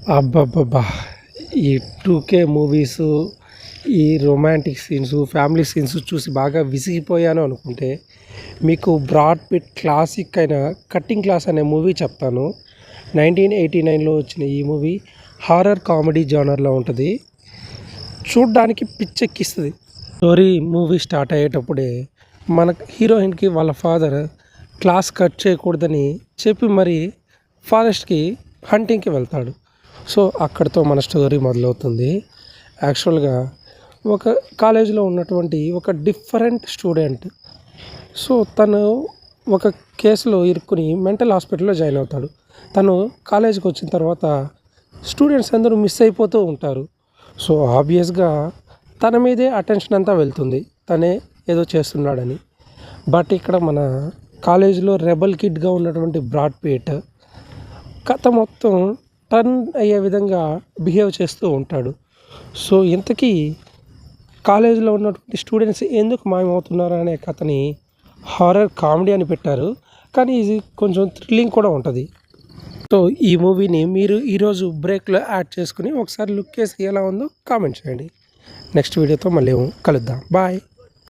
అబ్బబ్బబ్బా! ఈ 2K movies, ఈ రొమాంటిక్ సీన్స్, ఫ్యామిలీ సీన్స్ చూసి బాగా విసిగిపోయాను అనుకుంటే, మీకు 'బ్రాడ్ పిట్' క్లాసిక్ అయిన 'కటింగ్ క్లాస్' అనే మూవీ చెప్తాను. 1989లో వచ్చిన ఈ మూవీ హారర్ కామెడీ జోనర్‌లో ఉంటది. చూడ్డానికి పిచ్చెక్కిస్తది. మూవీ స్టార్ట్ అయ్యేటప్పుడే మన హీరోయిన్‌కి వాళ్ళ ఫాదర్ క్లాస్ కట్ చేయకూడదని చెప్పి మరి ఫారెస్ట్‌కి హంటింగ్‌కి వెళ్తాడు. సో, అక్కడితో మన స్టోరీ మొదలవుతుంది. యాక్చువల్‌గా ఒక కాలేజీలో ఉన్నటువంటి ఒక డిఫరెంట్ స్టూడెంట్. సో, తను ఒక కేసులో ఇరుక్కుని మెంటల్ హాస్పిటల్‌లో జాయిన్ అవుతాడు. తను కాలేజీకి వచ్చిన తర్వాత స్టూడెంట్స్ అందరూ మిస్ అయిపోతూ ఉంటారు. సో, ఆబ్వియస్‌గా తన మీదే అటెన్షన్ అంతా వెళ్తుంది. తనే ఏదో చేస్తున్నాడని. బట్ ఇక్కడ మన కాలేజీలో రెబెల్ కిడ్‌గా ఉన్నటువంటి బ్రాడ్ పిట్ కథ మొత్తం టర్న్ అయ్యే విధంగా బిహేవ్ చేస్తూ ఉంటాడు. సో, ఇంతకీ కాలేజీలో ఉన్నటువంటి స్టూడెంట్స్ ఎందుకు మాయమవుతున్నారు అనే కథని హారర్ కామెడీ అని పెట్టారు. కానీ ఇది కొంచెం థ్రిల్లింగ్ కూడా ఉంటది. సో, ఈ మూవీని మీరు ఈరోజు బ్రేక్‌లో యాడ్ చేసుకొని ఒకసారి లుక్ చేసి ఎలా ఉందో కామెంట్ చేయండి. నెక్స్ట్ వీడియోతో మళ్ళీ కలుద్దాం. బాయ్.